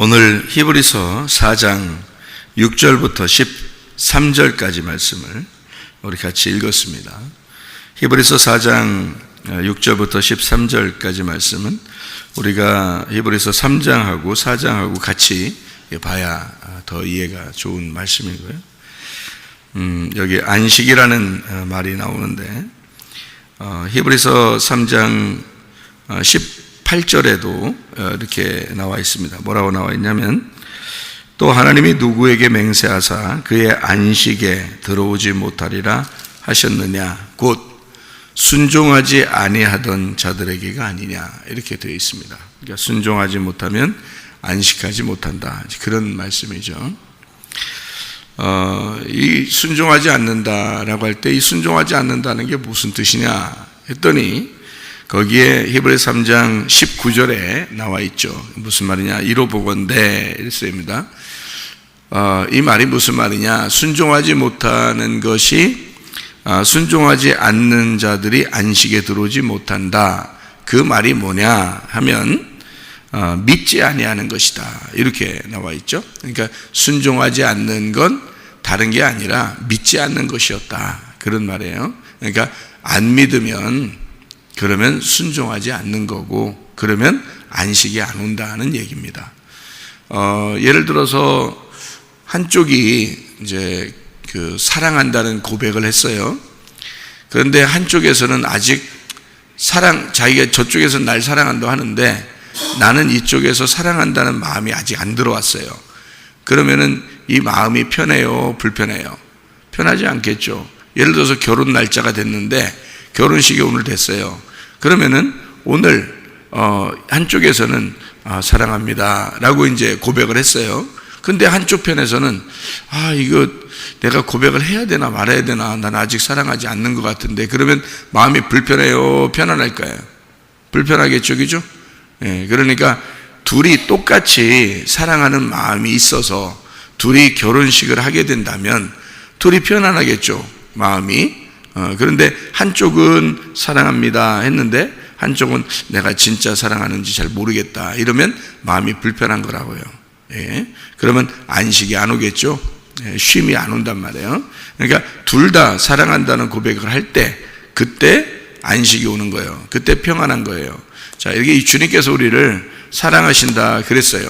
오늘 히브리서 4장 6절부터 13절까지 말씀을 우리 같이 읽었습니다. 히브리서 4장 6절부터 13절까지 말씀은 우리가 히브리서 3장하고 4장하고 같이 봐야 더 이해가 좋은 말씀이고요. 여기 안식이라는 말이 나오는데 히브리서 3장 18절에도 이렇게 나와 있습니다. 뭐라고 나와 있냐면, 또 하나님이 누구에게 맹세하사 그의 안식에 들어오지 못하리라 하셨느냐, 곧 순종하지 아니하던 자들에게가 아니냐, 이렇게 되어 있습니다. 그러니까 순종하지 못하면 안식하지 못한다, 그런 말씀이죠. 이 순종하지 않는다라고 할 때 이 순종하지 않는다는 게 무슨 뜻이냐 했더니, 거기에 히브리서 3장 19절에 나와 있죠. 무슨 말이냐, 이로 보건대 이랬습니다. 이 말이 무슨 말이냐, 순종하지 못하는 것이 순종하지 않는 자들이 안식에 들어오지 못한다. 그 말이 뭐냐 하면 믿지 아니하는 것이다, 이렇게 나와 있죠. 그러니까 순종하지 않는 건 다른 게 아니라 믿지 않는 것이었다, 그런 말이에요. 그러니까 안 믿으면 그러면 순종하지 않는 거고, 그러면 안식이 안 온다는 얘기입니다. 예를 들어서 한쪽이 이제 그 사랑한다는 고백을 했어요. 그런데 한쪽에서는 아직 자기가 저쪽에서 날 사랑한다고 하는데 나는 이쪽에서 사랑한다는 마음이 아직 안 들어왔어요. 그러면은 이 마음이 편해요, 불편해요? 편하지 않겠죠. 예를 들어서 결혼 날짜가 됐는데 결혼식이 오늘 됐어요. 그러면은 오늘 한쪽에서는 사랑합니다 라고 이제 고백을 했어요. 근데 한쪽 편에서는 이거 내가 고백을 해야 되나 말아야 되나, 난 아직 사랑하지 않는 것 같은데, 그러면 마음이 불편해요, 편안할까요? 불편하겠죠, 그죠? 예, 그러니까 둘이 똑같이 사랑하는 마음이 있어서 둘이 결혼식을 하게 된다면 둘이 편안하겠죠, 마음이. 그런데 한쪽은 사랑합니다 했는데 한쪽은 내가 진짜 사랑하는지 잘 모르겠다, 이러면 마음이 불편한 거라고요. 예, 그러면 안식이 안 오겠죠. 예, 쉼이 안 온단 말이에요. 그러니까 둘 다 사랑한다는 고백을 할 때, 그때 안식이 오는 거예요. 그때 평안한 거예요. 자, 이렇게 주님께서 우리를 사랑하신다 그랬어요.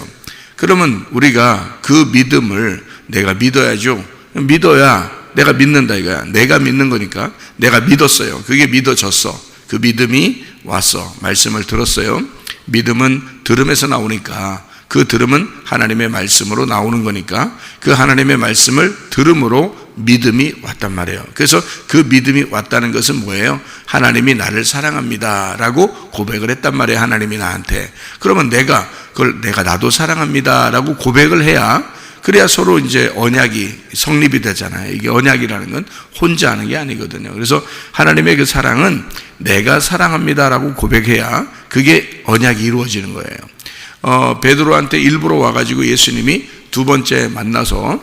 그러면 우리가 그 믿음을 내가 믿어야죠. 믿어야 내가 믿는다 이거야. 내가 믿는 거니까 내가 믿었어요. 그게 믿어졌어. 그 믿음이 왔어. 말씀을 들었어요. 믿음은 들음에서 나오니까, 그 들음은 하나님의 말씀으로 나오는 거니까 그 하나님의 말씀을 들음으로 믿음이 왔단 말이에요. 그래서 그 믿음이 왔다는 것은 뭐예요? 하나님이 나를 사랑합니다 라고 고백을 했단 말이에요, 하나님이 나한테. 그러면 내가 나도 사랑합니다 라고 고백을 해야, 그래야 서로 이제 언약이 성립이 되잖아요. 이게 언약이라는 건 혼자 하는 게 아니거든요. 그래서 하나님의 그 사랑은 내가 사랑합니다라고 고백해야 그게 언약이 이루어지는 거예요. 베드로한테 일부러 와가지고 예수님이 두 번째 만나서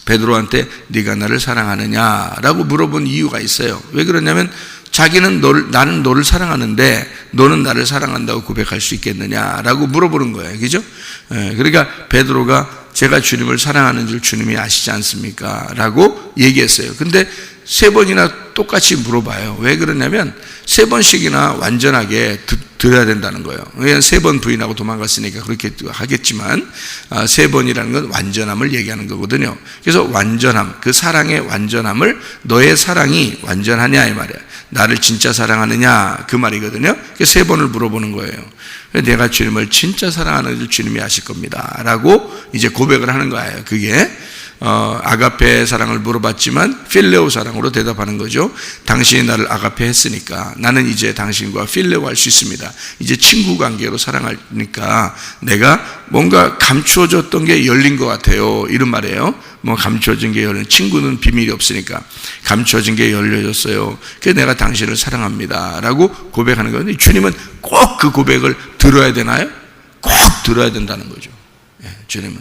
베드로한테 네가 나를 사랑하느냐라고 물어본 이유가 있어요. 왜 그러냐면 자기는 나는 너를 사랑하는데 너는 나를 사랑한다고 고백할 수 있겠느냐라고 물어보는 거예요. 그죠? 그러니까 베드로가 제가 주님을 사랑하는 줄 주님이 아시지 않습니까? 라고 얘기했어요. 근데 세 번이나 똑같이 물어봐요. 왜 그러냐면 세 번씩이나 완전하게 들어야 된다는 거예요. 그냥 세 번 부인하고 도망갔으니까 그렇게 하겠지만, 세 번이라는 건 완전함을 얘기하는 거거든요. 그래서 완전함, 그 사랑의 완전함을, 너의 사랑이 완전하냐 이 말이야. 나를 진짜 사랑하느냐 그 말이거든요. 그래서 세 번을 물어보는 거예요. 내가 주님을 진짜 사랑하는 줄 주님이 아실 겁니다 라고 이제 고백을 하는 거예요. 그게 아가페 사랑을 물어봤지만 필레오 사랑으로 대답하는 거죠. 당신이 나를 아가페 했으니까 나는 이제 당신과 필레오 할 수 있습니다. 이제 친구 관계로 사랑하니까 내가 뭔가 감추어졌던 게 열린 것 같아요, 이런 말이에요. 뭐 감추어진 게 열린, 친구는 비밀이 없으니까 감추어진 게 열려졌어요. 그래서 내가 당신을 사랑합니다 라고 고백하는 건데, 주님은 꼭 그 고백을 들어야 되나요? 꼭 들어야 된다는 거죠. 예, 주님은.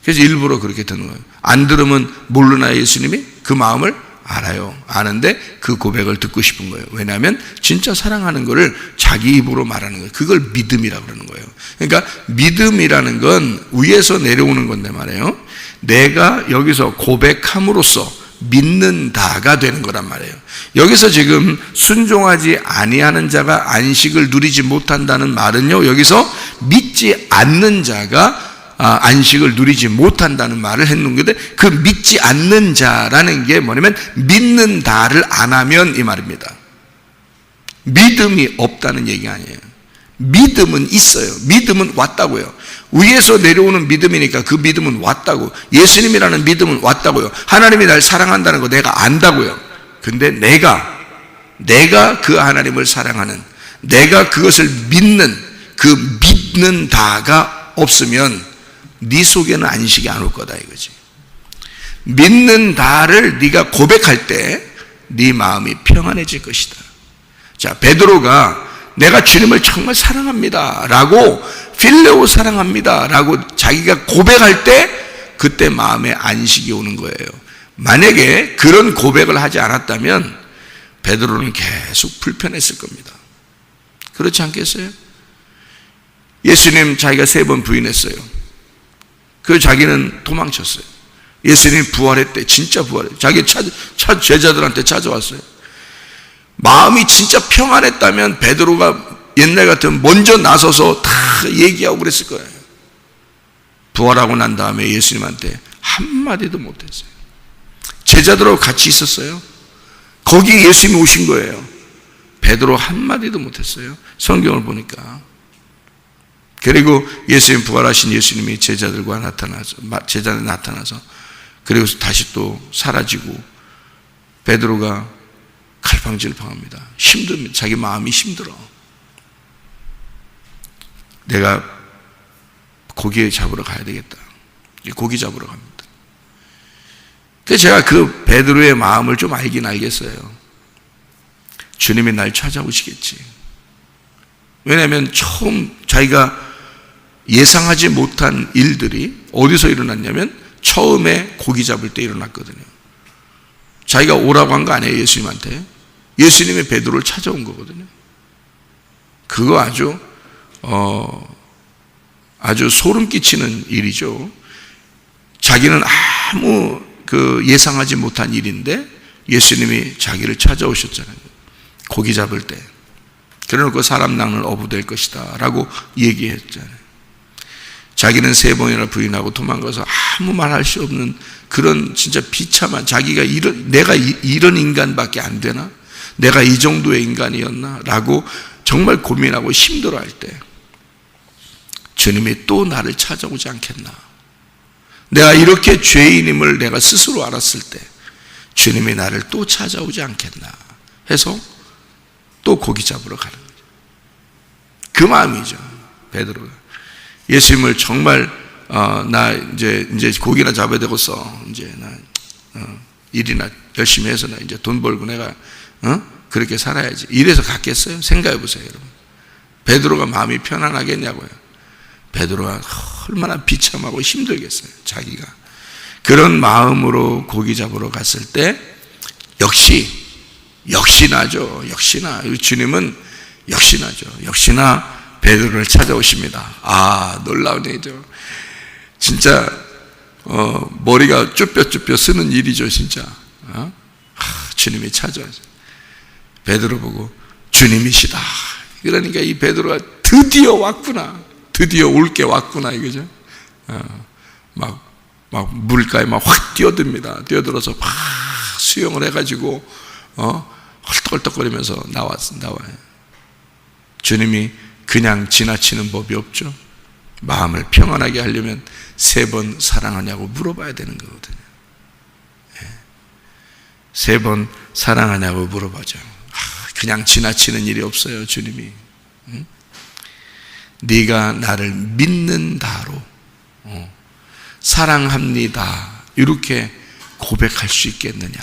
그래서 일부러 그렇게 듣는 거예요. 안 들으면 모르나요, 예수님이? 그 마음을 알아요. 아는데 그 고백을 듣고 싶은 거예요. 왜냐하면 진짜 사랑하는 거를 자기 입으로 말하는 거예요. 그걸 믿음이라고 그러는 거예요. 그러니까 믿음이라는 건 위에서 내려오는 건데 말이에요. 내가 여기서 고백함으로써 믿는다가 되는 거란 말이에요. 여기서 지금 순종하지 아니하는 자가 안식을 누리지 못한다는 말은요, 여기서 믿지 않는 자가 안식을 누리지 못한다는 말을 했는 건데, 그 믿지 않는 자라는 게 뭐냐면 믿는다를 안 하면 이 말입니다. 믿음이 없다는 얘기가 아니에요. 믿음은 있어요. 믿음은 왔다고요. 위에서 내려오는 믿음이니까 그 믿음은 왔다고. 예수님이라는 믿음은 왔다고요. 하나님이 날 사랑한다는 거 내가 안다고요. 근데 내가 그 하나님을 사랑하는, 내가 그것을 믿는 그 믿는다가 없으면 네 속에는 안식이 안 올 거다 이거지. 믿는다를 네가 고백할 때 네 마음이 평안해질 것이다. 자, 베드로가 내가 주님을 정말 사랑합니다 라고, 필레오 사랑합니다 라고 자기가 고백할 때 그때 마음에 안식이 오는 거예요. 만약에 그런 고백을 하지 않았다면 베드로는 계속 불편했을 겁니다. 그렇지 않겠어요? 예수님 자기가 3번 부인했어요. 그 자기는 도망쳤어요. 예수님이 부활했대. 진짜 부활했대. 자기 제자들한테 찾아왔어요. 마음이 진짜 평안했다면 베드로가 옛날 같으면 먼저 나서서 다 얘기하고 그랬을 거예요. 부활하고 난 다음에 예수님한테 한마디도 못했어요. 제자들하고 같이 있었어요. 거기에 예수님이 오신 거예요. 베드로 한마디도 못했어요. 성경을 보니까. 그리고 예수님, 부활하신 예수님이 제자들과 제자들 나타나서 그리고 다시 또 사라지고 베드로가 갈팡질팡합니다. 힘듭니다. 자기 마음이 힘들어. 내가 고기 잡으러 가야 되겠다. 고기 잡으러 갑니다. 그래서 제가 그 베드로의 마음을 좀 알긴 알겠어요. 주님이 날 찾아오시겠지. 왜냐하면 처음 자기가 예상하지 못한 일들이 어디서 일어났냐면 처음에 고기 잡을 때 일어났거든요. 자기가 오라고 한 거 아니에요, 예수님한테. 예수님이 베드로를 찾아온 거거든요. 그거 아주 소름 끼치는 일이죠. 자기는 아무 예상하지 못한 일인데 예수님이 자기를 찾아오셨잖아요. 고기 잡을 때. 그래놓고 사람 낭을 어부될 것이다 라고 얘기했잖아요. 자기는 3번이나 부인하고 도망가서 아무 말할 수 없는 그런 진짜 비참한, 자기가 내가 이런 인간밖에 안 되나? 내가 이 정도의 인간이었나? 라고 정말 고민하고 힘들어할 때 주님이 또 나를 찾아오지 않겠나? 내가 이렇게 죄인임을 내가 스스로 알았을 때 주님이 나를 또 찾아오지 않겠나 해서 또 고기 잡으러 가는 거죠. 그 마음이죠, 베드로가. 예수님을 정말 나 이제 고기나 잡아야 되겠어. 이제 나 일이나 열심히 해서 나 이제 돈 벌고 내가 그렇게 살아야지. 이래서 갔겠어요? 생각해 보세요, 여러분. 베드로가 마음이 편안하겠냐고요. 베드로가 얼마나 비참하고 힘들겠어요, 자기가. 그런 마음으로 고기 잡으러 갔을 때 역시나죠. 역시나 주님은 역시나 베드로를 찾아오십니다. 아, 놀라운 일이죠. 진짜 머리가 쭈뼛쭈뼛 쓰는 일이죠, 진짜. 주님이 찾아와서 베드로 보고 주님이시다. 그러니까 이 베드로가 드디어 왔구나. 드디어 올 게 왔구나 이거죠. 막 물가에 막 확 뛰어듭니다. 뛰어들어서 막 수영을 해가지고 헐떡헐떡거리면서 나와요. 주님이 그냥 지나치는 법이 없죠. 마음을 평안하게 하려면 3번 사랑하냐고 물어봐야 되는 거거든요. 3번 사랑하냐고 물어보죠. 그냥 지나치는 일이 없어요, 주님이. 네가 나를 믿는다로 사랑합니다 이렇게 고백할 수 있겠느냐.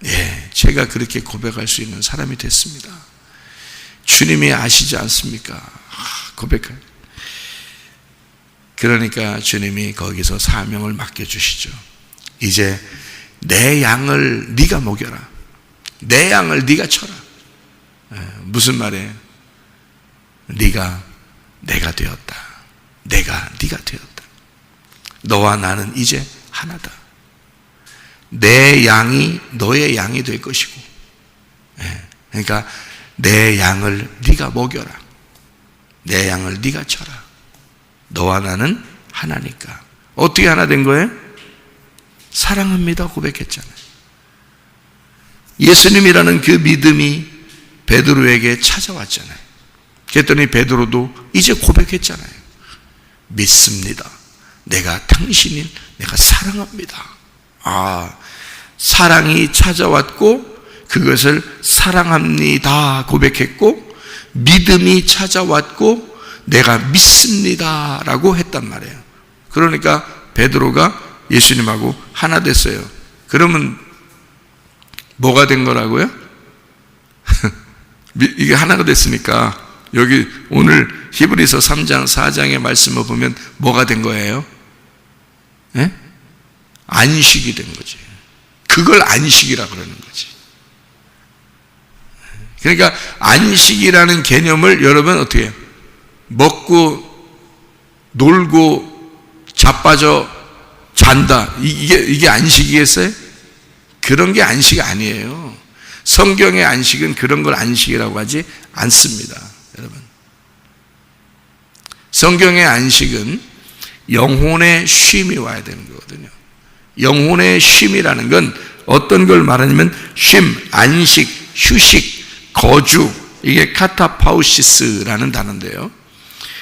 예, 제가 그렇게 고백할 수 있는 사람이 됐습니다. 주님이 아시지 않습니까? 고백할. 그러니까 주님이 거기서 사명을 맡겨주시죠. 이제 내 양을 네가 먹여라. 내 양을 네가 쳐라. 무슨 말이에요? 네가 내가 되었다. 내가 네가 되었다. 너와 나는 이제 하나다. 내 양이 너의 양이 될 것이고, 그러니까 내 양을 네가 먹여라. 내 양을 네가 쳐라. 너와 나는 하나니까. 어떻게 하나 된 거예요? 사랑합니다 고백했잖아요. 예수님이라는 그 믿음이 베드로에게 찾아왔잖아요. 그랬더니 베드로도 이제 고백했잖아요. 믿습니다. 내가 당신을 내가 사랑합니다. 사랑이 찾아왔고 그것을 사랑합니다 고백했고, 믿음이 찾아왔고 내가 믿습니다 라고 했단 말이에요. 그러니까 베드로가 예수님하고 하나 됐어요. 그러면 뭐가 된 거라고요? 이게 하나가 됐으니까 여기 오늘 히브리서 3장 4장의 말씀을 보면 뭐가 된 거예요? 예? 안식이 된 거지. 그걸 안식이라 그러는 거지. 그러니까 안식이라는 개념을 여러분 어떻게 해요? 먹고 놀고 자빠져 잔다, 이게 안식이겠어요? 그런 게 안식이 아니에요. 성경의 안식은 그런 걸 안식이라고 하지 않습니다. 여러분, 성경의 안식은 영혼의 쉼이 와야 되는 거거든요. 영혼의 쉼이라는 건 어떤 걸 말하냐면 쉼, 안식, 휴식, 거주, 이게 카타파우시스라는 단어인데요.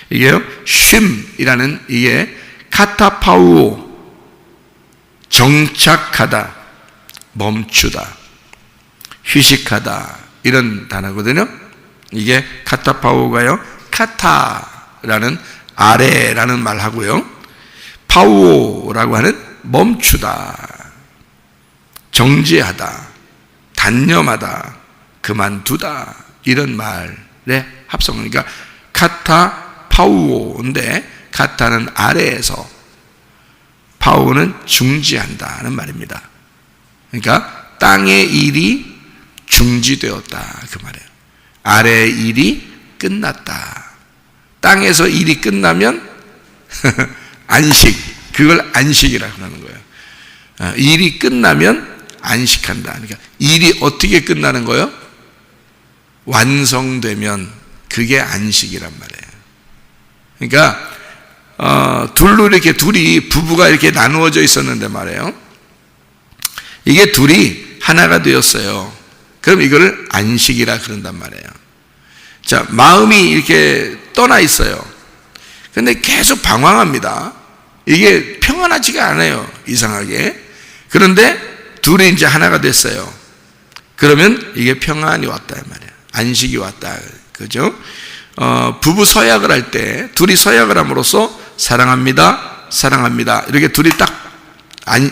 이게요, 쉼이라는 이게 카타파우오, 정착하다, 멈추다, 휴식하다, 이런 단어거든요. 이게 카타파우오가요, 카타라는 아래라는 말하고요, 파우오라고 하는 멈추다, 정지하다, 단념하다, 그만두다, 이런 말의 합성. 그러니까 카타파우오인데 카타는 아래에서, 파우오는 중지한다는 말입니다. 그러니까 땅의 일이 중지되었다 그 말이에요. 아래의 일이 끝났다. 땅에서 일이 끝나면 안식, 그걸 안식이라고 하는 거예요. 일이 끝나면 안식한다. 그러니까 일이 어떻게 끝나는 거예요? 완성되면 그게 안식이란 말이에요. 그러니까 둘이 부부가 이렇게 나누어져 있었는데 말이에요. 이게 둘이 하나가 되었어요. 그럼 이거를 안식이라 그런단 말이에요. 자, 마음이 이렇게 떠나 있어요. 근데 계속 방황합니다. 이게 평안하지가 않아요, 이상하게. 그런데 둘이 이제 하나가 됐어요. 그러면 이게 평안이 왔다 이 말이에요. 안식이 왔다, 그죠? 부부 서약을 할 때 둘이 서약을 함으로써 사랑합니다, 사랑합니다, 이렇게 둘이 딱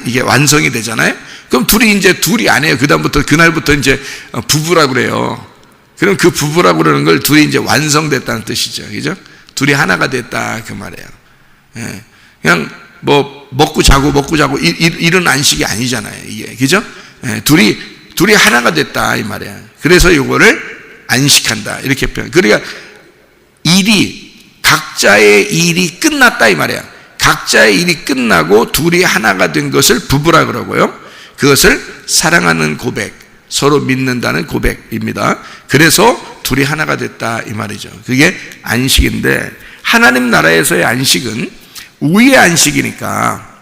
이게 완성이 되잖아요. 그럼 둘이 이제 둘이 아니에요. 그다음부터 그날부터 이제 부부라고 그래요. 그럼 그 부부라고 그러는 걸 둘이 이제 완성됐다는 뜻이죠, 그죠? 둘이 하나가 됐다 그 말이에요. 예. 그냥 뭐 먹고 자고 이런 안식이 아니잖아요, 이게, 그죠? 예. 둘이 하나가 됐다 이 말이에요. 그래서 이거를 안식한다 이렇게 표현. 그러니까 각자의 일이 끝났다 이 말이야. 각자의 일이 끝나고 둘이 하나가 된 것을 부부라 그러고요, 그것을 사랑하는 고백, 서로 믿는다는 고백입니다. 그래서 둘이 하나가 됐다 이 말이죠. 그게 안식인데, 하나님 나라에서의 안식은 위의 안식이니까,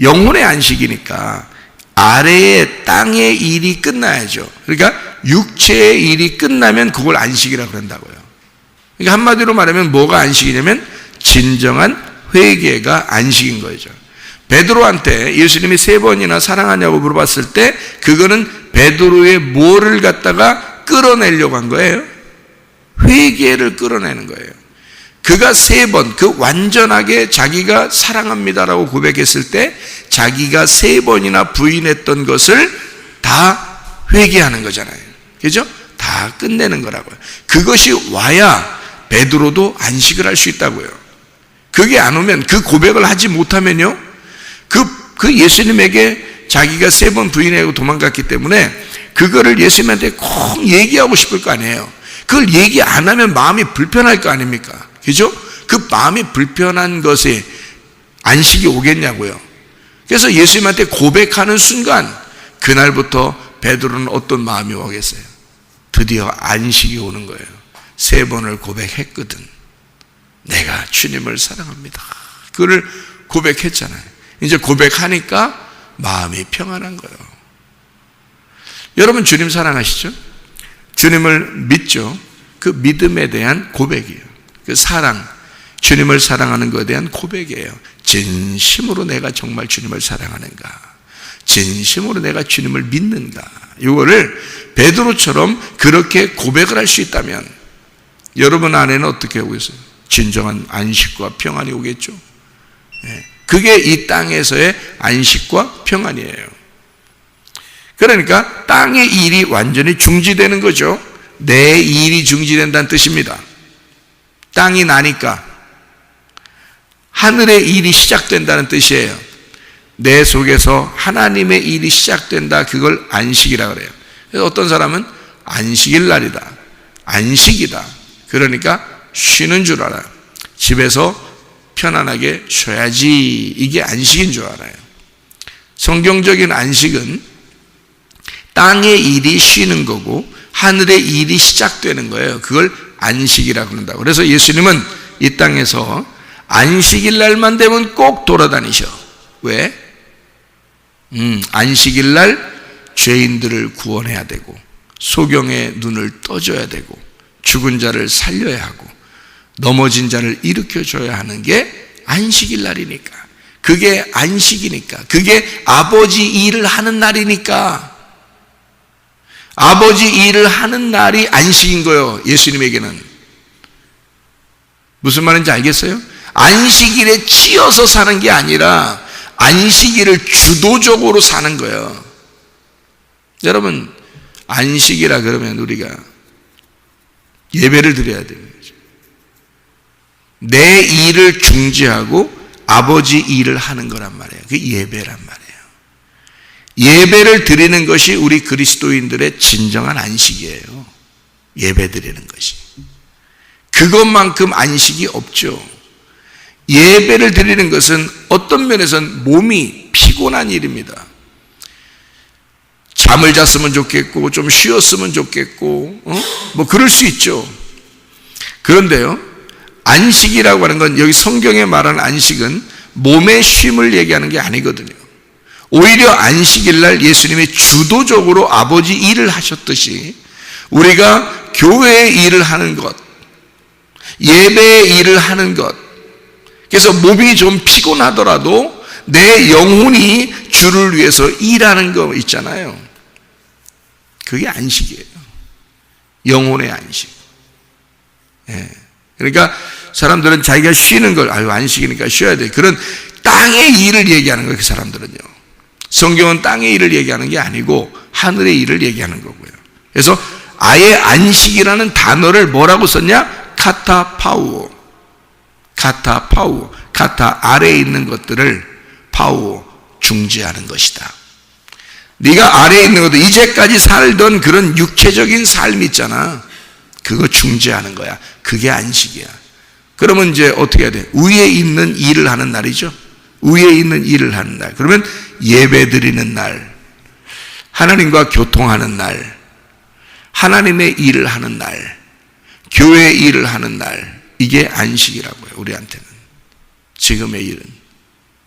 영혼의 안식이니까 아래의 땅의 일이 끝나야죠. 그러니까 육체의 일이 끝나면 그걸 안식이라고 그런다고요. 그러니까 한마디로 말하면 뭐가 안식이냐면 진정한 회개가 안식인 거죠. 베드로한테 예수님이 3번이나 사랑하냐고 물어봤을 때 그거는 베드로의 뭐를 갖다가 끌어내려고 한 거예요? 회개를 끌어내는 거예요. 그가 3번 그 완전하게 자기가 사랑합니다라고 고백했을 때 자기가 3번이나 부인했던 것을 다 회개하는 거잖아요, 그죠? 다 끝내는 거라고요. 그것이 와야 베드로도 안식을 할 수 있다고요. 그게 안 오면, 그 고백을 하지 못하면요, 그 예수님에게 자기가 3번 부인하고 도망갔기 때문에 그거를 예수님한테 꼭 얘기하고 싶을 거 아니에요. 그걸 얘기 안 하면 마음이 불편할 거 아닙니까? 그죠? 그 마음이 불편한 것에 안식이 오겠냐고요. 그래서 예수님한테 고백하는 순간 그날부터 베드로는 어떤 마음이 오겠어요? 드디어 안식이 오는 거예요. 3번을 고백했거든. 내가 주님을 사랑합니다. 그걸 고백했잖아요. 이제 고백하니까 마음이 평안한 거예요. 여러분 주님 사랑하시죠? 주님을 믿죠? 그 믿음에 대한 고백이에요. 그 사랑, 주님을 사랑하는 것에 대한 고백이에요. 진심으로 내가 정말 주님을 사랑하는가? 진심으로 내가 주님을 믿는가? 이거를 베드로처럼 그렇게 고백을 할 수 있다면 여러분 안에는 어떻게 오겠어요? 진정한 안식과 평안이 오겠죠. 그게 이 땅에서의 안식과 평안이에요. 그러니까 땅의 일이 완전히 중지되는 거죠. 내 일이 중지된다는 뜻입니다. 땅이 나니까 하늘의 일이 시작된다는 뜻이에요. 내 속에서 하나님의 일이 시작된다. 그걸 안식이라 그래요. 그래서 어떤 사람은 안식일 날이다, 안식이다, 그러니까 쉬는 줄 알아요. 집에서 편안하게 쉬어야지, 이게 안식인 줄 알아요. 성경적인 안식은 땅의 일이 쉬는 거고 하늘의 일이 시작되는 거예요. 그걸 안식이라고 그런다고. 그래서 예수님은 이 땅에서 안식일 날만 되면 꼭 돌아다니셔. 왜? 안식일 날 죄인들을 구원해야 되고 소경의 눈을 떠줘야 되고 죽은 자를 살려야 하고 넘어진 자를 일으켜줘야 하는 게 안식일 날이니까. 그게 안식이니까. 그게 아버지 일을 하는 날이니까. 아버지 일을 하는 날이 안식인 거예요. 예수님에게는. 무슨 말인지 알겠어요? 안식일에 치여서 사는 게 아니라 안식일을 주도적으로 사는 거예요. 여러분, 안식이라 그러면 우리가 예배를 드려야 돼요. 내 일을 중지하고 아버지 일을 하는 거란 말이에요. 그게 예배란 말이에요. 예배를 드리는 것이 우리 그리스도인들의 진정한 안식이에요. 예배 드리는 것이. 그것만큼 안식이 없죠. 예배를 드리는 것은 어떤 면에서는 몸이 피곤한 일입니다. 잠을 잤으면 좋겠고 좀 쉬었으면 좋겠고 뭐 그럴 수 있죠. 그런데요, 안식이라고 하는 건 여기 성경에 말하는 안식은 몸의 쉼을 얘기하는 게 아니거든요. 오히려 안식일 날 예수님이 주도적으로 아버지 일을 하셨듯이 우리가 교회의 일을 하는 것, 예배의 일을 하는 것, 그래서 몸이 좀 피곤하더라도 내 영혼이 주를 위해서 일하는 거 있잖아요. 그게 안식이에요. 영혼의 안식. 그러니까 사람들은 자기가 쉬는 걸, 아유 안식이니까 쉬어야 돼, 그런 땅의 일을 얘기하는 거예요. 그 사람들은요. 성경은 땅의 일을 얘기하는 게 아니고 하늘의 일을 얘기하는 거고요. 그래서 아예 안식이라는 단어를 뭐라고 썼냐? 카타파우오. 카타파우오. 카타, 아래에 있는 것들을 파우오, 중지하는 것이다. 네가 아래에 있는 것도 이제까지 살던 그런 육체적인 삶 있잖아, 그거 중지하는 거야. 그게 안식이야. 그러면 이제 어떻게 해야 돼? 위에 있는 일을 하는 날이죠. 위에 있는 일을 하는 날. 그러면 예배 드리는 날, 하나님과 교통하는 날, 하나님의 일을 하는 날, 교회의 일을 하는 날, 이게 안식이라고요. 우리한테는 지금의 일은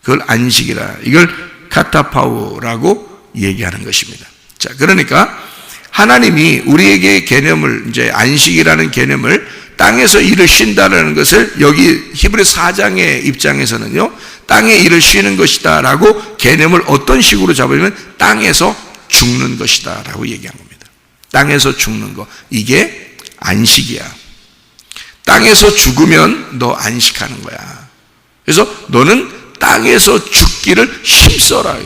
그걸 안식이라, 이걸 카타파우라고 얘기하는 것입니다. 자, 그러니까 하나님이 우리에게 개념을, 이제 안식이라는 개념을 땅에서 일을 쉰다라는 것을 여기 히브리 4장의 입장에서는요, 땅의 일을 쉬는 것이다 라고 개념을 어떤 식으로 잡으면 땅에서 죽는 것이다 라고 얘기한 겁니다. 땅에서 죽는 거, 이게 안식이야. 땅에서 죽으면 너 안식하는 거야. 그래서 너는 땅에서 죽기를 힘써라.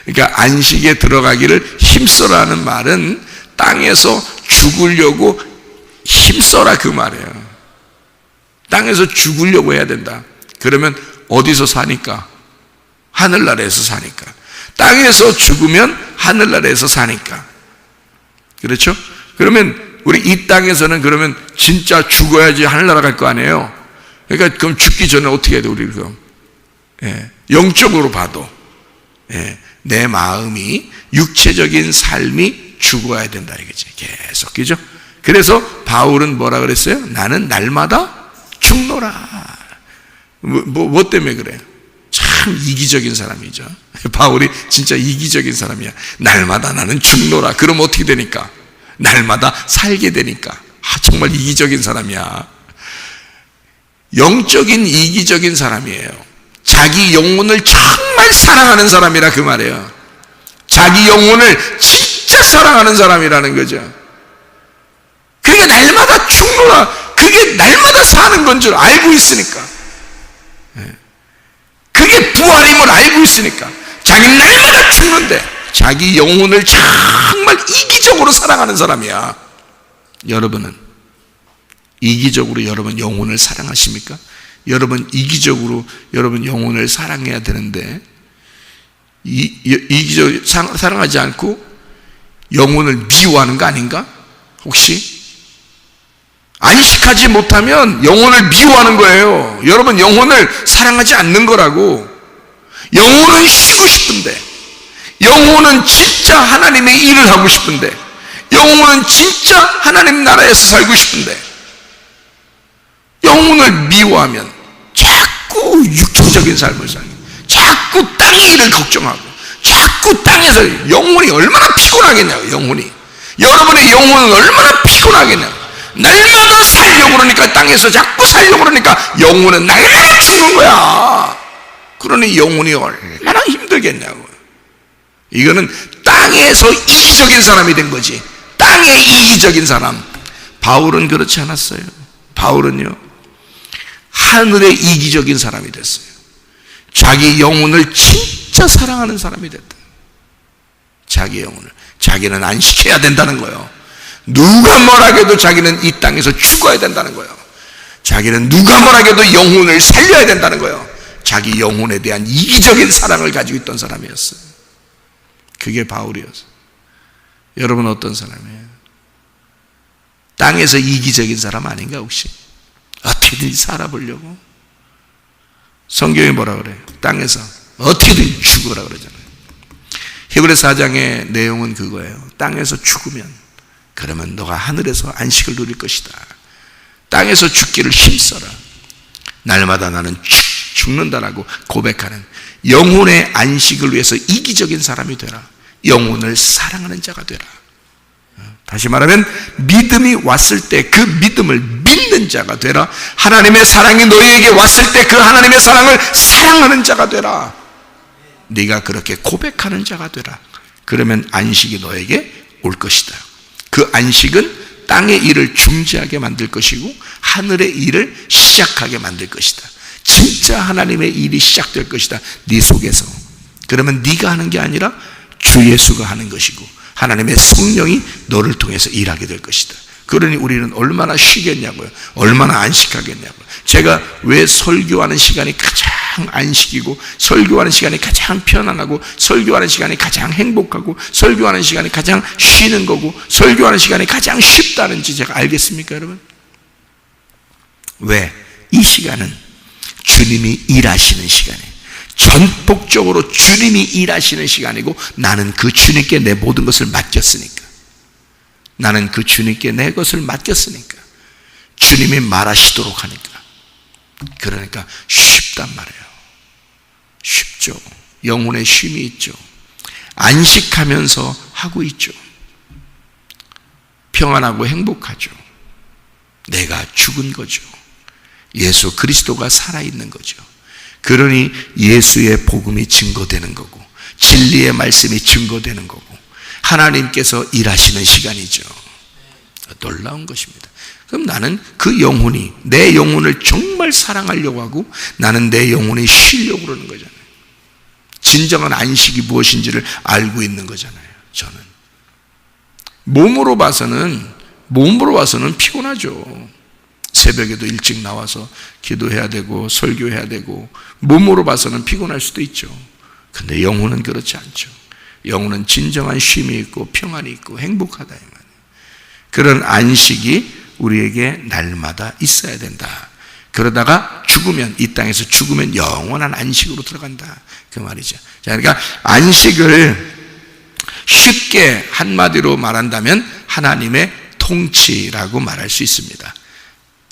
그러니까 안식에 들어가기를 힘써라는 말은 땅에서 죽으려고 힘써라, 그 말이에요. 땅에서 죽으려고 해야 된다. 그러면 어디서 사니까? 하늘나라에서 사니까. 땅에서 죽으면 하늘나라에서 사니까. 그렇죠? 그러면 우리 이 땅에서는 그러면 진짜 죽어야지 하늘나라 갈 거 아니에요? 그러니까 그럼 죽기 전에 어떻게 해야 돼, 우리 그럼? 예, 영적으로 봐도. 예, 내 마음이, 육체적인 삶이 죽어야 된다, 이거지. 계속, 그죠? 그래서 바울은 뭐라 그랬어요? 나는 날마다 죽노라. 뭐 때문에 그래요? 참 이기적인 사람이죠. 바울이 진짜 이기적인 사람이야. 날마다 나는 죽노라. 그럼 어떻게 되니까? 날마다 살게 되니까. 정말 이기적인 사람이야. 영적인 이기적인 사람이에요. 자기 영혼을 정말 사랑하는 사람이라 그 말이에요. 자기 영혼을 진짜 사랑하는 사람이라는 거죠. 그러니까 날마다 죽노라. 그게 날마다 사는 건 줄 알고 있으니까. 그게 부활임을 알고 있으니까. 자기 날마다 죽는데 자기 영혼을 정말 이기적으로 사랑하는 사람이야. 여러분은 이기적으로 여러분 영혼을 사랑하십니까? 여러분 이기적으로 여러분 영혼을 사랑해야 되는데 이기적으로 사랑하지 않고 영혼을 미워하는 거 아닌가? 혹시? 안식하지 못하면 영혼을 미워하는 거예요. 여러분 영혼을 사랑하지 않는 거라고. 영혼은 쉬고 싶은데, 영혼은 진짜 하나님의 일을 하고 싶은데, 영혼은 진짜 하나님 나라에서 살고 싶은데, 영혼을 미워하면 자꾸 육체적인 삶을 살고, 자꾸 땅의 일을 걱정하고, 자꾸 땅에서 영혼이 얼마나 피곤하겠냐고. 영혼이, 여러분의 영혼은 얼마나 피곤하겠냐고. 날마다 살려고 그러니까, 땅에서 자꾸 살려고 그러니까 영혼은 날마다 죽는 거야. 그러니 영혼이 얼마나 힘들겠냐고. 이거는 땅에서 이기적인 사람이 된 거지. 땅의 이기적인 사람. 바울은 그렇지 않았어요. 바울은요, 하늘의 이기적인 사람이 됐어요. 자기 영혼을 진짜 사랑하는 사람이 됐다. 자기 영혼을. 자기는 안식해야 된다는 거예요. 누가 뭐라 해도 자기는 이 땅에서 죽어야 된다는 거예요. 자기는 누가 뭐라 해도 영혼을 살려야 된다는 거예요. 자기 영혼에 대한 이기적인 사랑을 가지고 있던 사람이었어요. 그게 바울이었어요. 여러분 어떤 사람이에요? 땅에서 이기적인 사람 아닌가 혹시? 어떻게든 살아보려고? 성경이 뭐라 그래요? 땅에서 어떻게든 죽어라 그러잖아요. 히브리서 4장의 내용은 그거예요. 땅에서 죽으면 그러면 너가 하늘에서 안식을 누릴 것이다. 땅에서 죽기를 힘써라. 날마다 나는 죽는다라고 고백하는 영혼의 안식을 위해서 이기적인 사람이 되라. 영혼을 사랑하는 자가 되라. 다시 말하면 믿음이 왔을 때 그 믿음을 믿는 자가 되라. 하나님의 사랑이 너희에게 왔을 때 그 하나님의 사랑을 사랑하는 자가 되라. 네가 그렇게 고백하는 자가 되라. 그러면 안식이 너에게 올 것이다. 그 안식은 땅의 일을 중지하게 만들 것이고 하늘의 일을 시작하게 만들 것이다. 진짜 하나님의 일이 시작될 것이다. 네 속에서. 그러면 네가 하는 게 아니라 주 예수가 하는 것이고 하나님의 성령이 너를 통해서 일하게 될 것이다. 그러니 우리는 얼마나 쉬겠냐고요. 얼마나 안식하겠냐고요. 제가 왜 설교하는 시간이 가장 안식이고 설교하는 시간이 가장 편안하고 설교하는 시간이 가장 행복하고 설교하는 시간이 가장 쉬는 거고 설교하는 시간이 가장 쉽다는지 제가 알겠습니까, 여러분? 왜? 이 시간은 주님이 일하시는 시간이에요. 전폭적으로 주님이 일하시는 시간이고 나는 그 주님께 내 모든 것을 맡겼으니까. 나는 그 주님께 내 것을 맡겼으니까. 주님이 말하시도록 하니까. 그러니까 쉽단 말이에요. 쉽죠. 영혼의 쉼이 있죠. 안식하면서 하고 있죠. 평안하고 행복하죠. 내가 죽은 거죠. 예수 그리스도가 살아있는 거죠. 그러니 예수의 복음이 증거되는 거고 진리의 말씀이 증거되는 거고 하나님께서 일하시는 시간이죠. 놀라운 것입니다. 그럼 나는 그 영혼이 내 영혼을 정말 사랑하려고 하고 나는 내 영혼이 쉬려고 그러는 거잖아요. 진정한 안식이 무엇인지를 알고 있는 거잖아요. 저는 몸으로 봐서는 피곤하죠. 새벽에도 일찍 나와서 기도해야 되고 설교해야 되고 몸으로 봐서는 피곤할 수도 있죠. 근데 영혼은 그렇지 않죠. 영혼은 진정한 쉼이 있고 평안이 있고 행복하다 이 말이에요. 그런 안식이 우리에게 날마다 있어야 된다. 그러다가 죽으면, 이 땅에서 죽으면 영원한 안식으로 들어간다 그 말이죠. 자, 그러니까 안식을 쉽게 한마디로 말한다면 하나님의 통치라고 말할 수 있습니다.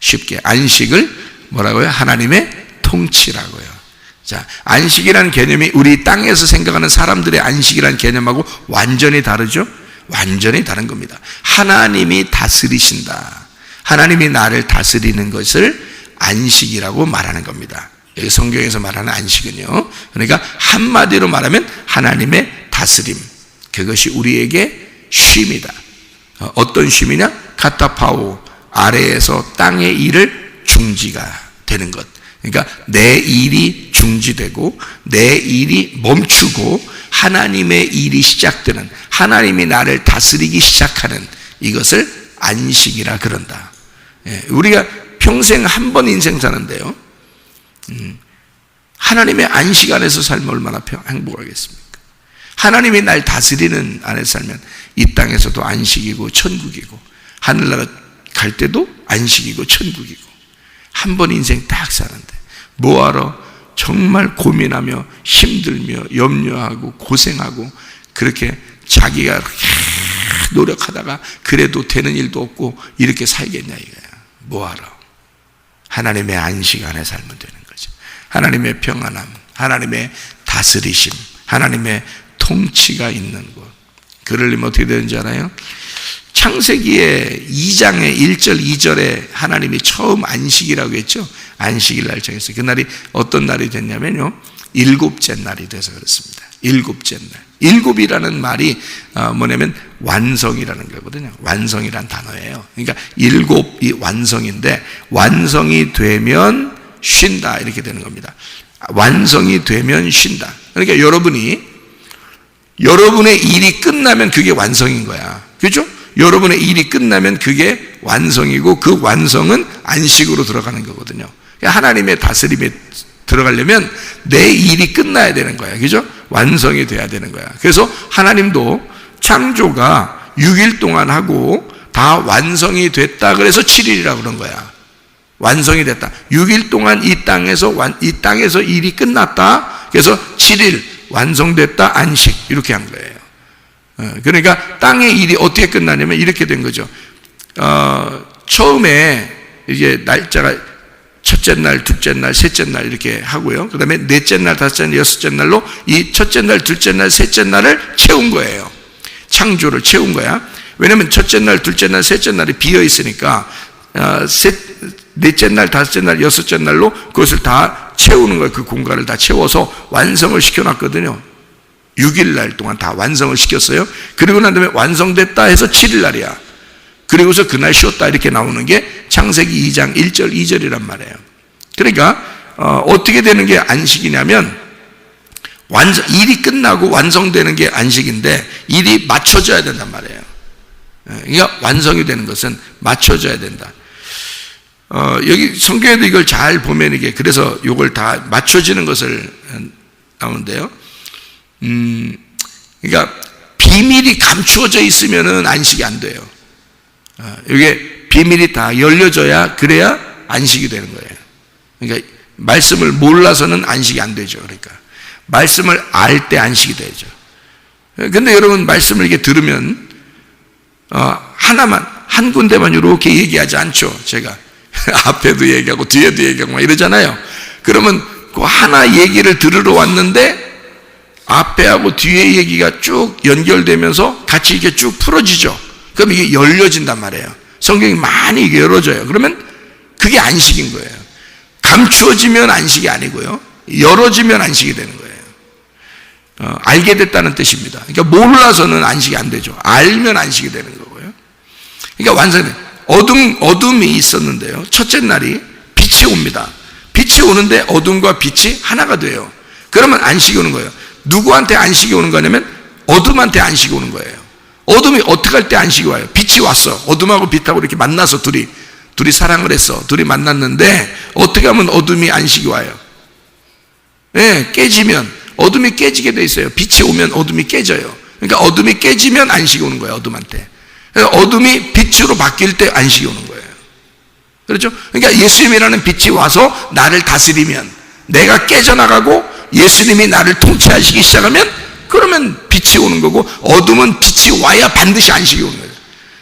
쉽게 안식을 뭐라고요? 하나님의 통치라고요. 자, 안식이라는 개념이 우리 땅에서 생각하는 사람들의 안식이라는 개념하고 완전히 다르죠? 완전히 다른 겁니다. 하나님이 다스리신다. 하나님이 나를 다스리는 것을 안식이라고 말하는 겁니다. 여기 성경에서 말하는 안식은요, 그러니까 한마디로 말하면 하나님의 다스림, 그것이 우리에게 쉼이다. 어떤 쉼이냐? 카타파오, 아래에서 땅의 일을 중지가 되는 것. 그러니까 내 일이 중지되고 내 일이 멈추고 하나님의 일이 시작되는, 하나님이 나를 다스리기 시작하는 이것을 안식이라 그런다. 우리가 평생 한 번 인생 사는데요, 하나님의 안식 안에서 살면 얼마나 행복하겠습니까? 하나님이 날 다스리는 안에서 살면 이 땅에서도 안식이고 천국이고, 하늘나라 갈 때도 안식이고 천국이고, 한 번 인생 딱 사는데 뭐하러 정말 고민하며 힘들며 염려하고 고생하고 그렇게 자기가 노력하다가 그래도 되는 일도 없고 이렇게 살겠냐 이거야. 뭐하러? 하나님의 안식 안에 살면 되는 거죠. 하나님의 평안함, 하나님의 다스리심, 하나님의 통치가 있는 곳. 그러려면 어떻게 되는지 알아요? 창세기의 2장의 1절 2절에 하나님이 처음 안식이라고 했죠. 안식일 날 정했어요. 그날이 어떤 날이 됐냐면요, 일곱째 날이 돼서 그렇습니다. 일곱째 날. 일곱이라는 말이 뭐냐면 완성이라는 거거든요. 완성이란 단어예요. 그러니까 일곱이 완성인데, 완성이 되면 쉰다 이렇게 되는 겁니다. 완성이 되면 쉰다. 그러니까 여러분의 일이 끝나면 그게 완성인 거야. 그렇죠? 여러분의 일이 끝나면 그게 완성이고, 그 완성은 안식으로 들어가는 거거든요. 하나님의 다스림에 들어가려면 내 일이 끝나야 되는 거야. 그죠? 완성이 돼야 되는 거야. 그래서 하나님도 창조가 6일 동안 하고 다 완성이 됐다 그래서 7일이라고 그런 거야. 완성이 됐다. 6일 동안 이 땅에서 일이 끝났다. 그래서 7일 완성됐다, 안식, 이렇게 한 거예요. 그러니까 땅의 일이 어떻게 끝나냐면 이렇게 된 거죠. 처음에 이제 날짜가 첫째 날, 둘째 날, 셋째 날 이렇게 하고요. 그 다음에 넷째 날, 다섯째 날, 여섯째 날로 이 첫째 날, 둘째 날, 셋째 날을 채운 거예요. 창조를 채운 거야. 왜냐면 첫째 날, 둘째 날, 셋째 날이 비어 있으니까 넷째 날, 다섯째 날, 여섯째 날로 그것을 다 채우는 거예요. 그 공간을 다 채워서 완성을 시켜놨거든요. 6일 날 동안 다 완성을 시켰어요. 그리고 난 다음에 완성됐다 해서 7일 날이야. 그리고서 그날 쉬었다 이렇게 나오는 게 창세기 2장 1절 2절이란 말이에요. 그러니까 어떻게 되는 게 안식이냐면, 일이 끝나고 완성되는 게 안식인데 일이 맞춰져야 된단 말이에요. 그러니까 완성이 되는 것은 맞춰져야 된다. 여기 성경에도 이걸 잘 보면 이게 그래서 이걸 다 맞춰지는 것을 나오는데요. 그러니까 비밀이 감추어져 있으면은 안식이 안 돼요. 이게 비밀이 다 열려져야, 그래야 안식이 되는 거예요. 그러니까 말씀을 몰라서는 안식이 안 되죠. 그러니까 말씀을 알 때 안식이 되죠. 근데 여러분, 말씀을 이렇게 들으면 하나만, 한 군데만 이렇게 얘기하지 않죠. 제가 앞에도 얘기하고 뒤에도 얘기하고 막 이러잖아요. 그러면 그 하나 얘기를 들으러 왔는데 앞에하고 뒤에 얘기가 쭉 연결되면서 같이 이렇게 쭉 풀어지죠. 그럼 이게 열려진단 말이에요. 성경이 많이 이게 열어져요. 그러면 그게 안식인 거예요. 감추어지면 안식이 아니고요, 열어지면 안식이 되는 거예요. 알게 됐다는 뜻입니다. 그러니까 몰라서는 안식이 안 되죠. 알면 안식이 되는 거고요. 그러니까 완성된 어둠이 있었는데요, 첫째 날이 빛이 옵니다. 빛이 오는데 어둠과 빛이 하나가 돼요. 그러면 안식이 오는 거예요. 누구한테 안식이 오는 거냐면 어둠한테 안식이 오는 거예요. 어둠이 어떻게 할 때 안식이 와요? 빛이 왔어. 어둠하고 빛하고 이렇게 만나서 둘이 사랑을 했어. 둘이 만났는데 어떻게 하면 어둠이 안식이 와요? 네, 깨지면, 어둠이 깨지게 돼 있어요. 빛이 오면 어둠이 깨져요. 그러니까 어둠이 깨지면 안식이 오는 거예요, 어둠한테. 그러니까 어둠이 빛으로 바뀔 때 안식이 오는 거예요. 그렇죠? 그러니까 예수님이라는 빛이 와서 나를 다스리면, 내가 깨져나가고 예수님이 나를 통치하시기 시작하면, 그러면 빛이 오는 거고, 어둠은 빛이 와야 반드시 안식이 오는 거예요.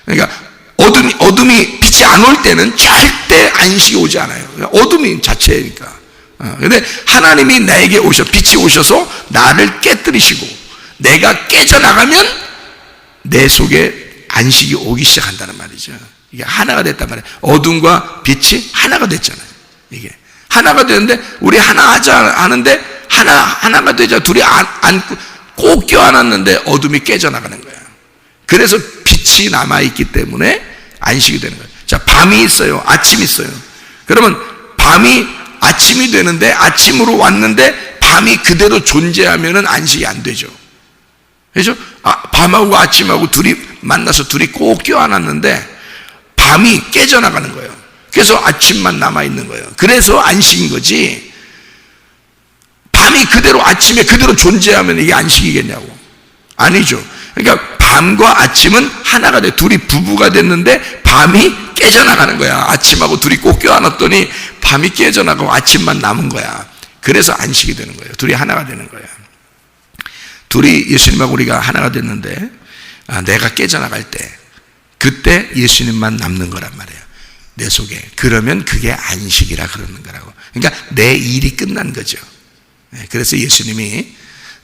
그러니까 어둠이 빛이 안 올 때는 절대 안식이 오지 않아요. 그러니까 어둠이 자체니까. 근데 하나님이 나에게 빛이 오셔서 나를 깨뜨리시고 내가 깨져나가면 내 속에 안식이 오기 시작한다는 말이죠. 이게 하나가 됐단 말이에요. 어둠과 빛이 하나가 됐잖아요. 이게 하나가 되는데, 우리 하나 하자 하는데 하나가 되자 둘이 꼭 껴안았는데 어둠이 깨져나가는 거예요. 그래서 빛이 남아있기 때문에 안식이 되는 거예요. 자, 밤이 있어요, 아침이 있어요. 그러면 밤이 아침이 되는데, 아침으로 왔는데 밤이 그대로 존재하면은 안식이 안 되죠. 그렇죠? 밤하고 아침하고 둘이 만나서 둘이 꼭 껴안았는데 밤이 깨져나가는 거예요. 그래서 아침만 남아있는 거예요. 그래서 안식인 거지, 밤이 그대로 아침에 그대로 존재하면 이게 안식이겠냐고. 아니죠. 그러니까 밤과 아침은 하나가 돼. 둘이 부부가 됐는데 밤이 깨져나가는 거야. 아침하고 둘이 꼭 껴안았더니 밤이 깨져나가고 아침만 남은 거야. 그래서 안식이 되는 거예요. 둘이 하나가 되는 거야. 둘이 예수님하고 우리가 하나가 됐는데, 내가 깨져나갈 때, 그때 예수님만 남는 거란 말이에요, 내 속에. 그러면 그게 안식이라 그러는 거라고. 그러니까 내 일이 끝난 거죠. 그래서 예수님이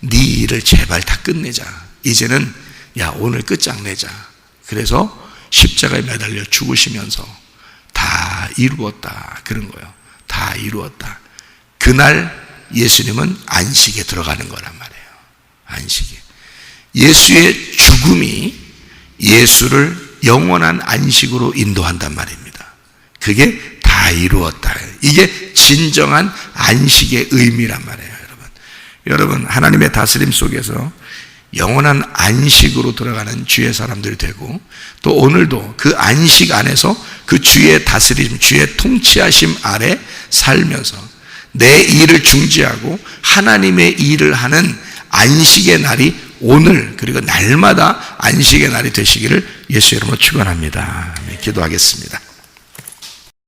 네 일을 제발 다 끝내자. 이제는 오늘 끝장내자. 그래서 십자가에 매달려 죽으시면서 다 이루었다 그런 거예요. 다 이루었다. 그날 예수님은 안식에 들어가는 거란 말이에요. 안식에. 예수의 죽음이 예수를 영원한 안식으로 인도한단 말입니다. 그게 다 이루었다. 이게 진정한 안식의 의미란 말이에요. 여러분, 하나님의 다스림 속에서 영원한 안식으로 들어가는 주의 사람들이 되고, 또 오늘도 그 안식 안에서 그 주의 다스림, 주의 통치하심 아래 살면서 내 일을 중지하고 하나님의 일을 하는 안식의 날이 오늘, 그리고 날마다 안식의 날이 되시기를 예수 이름으로 축원합니다. 기도하겠습니다.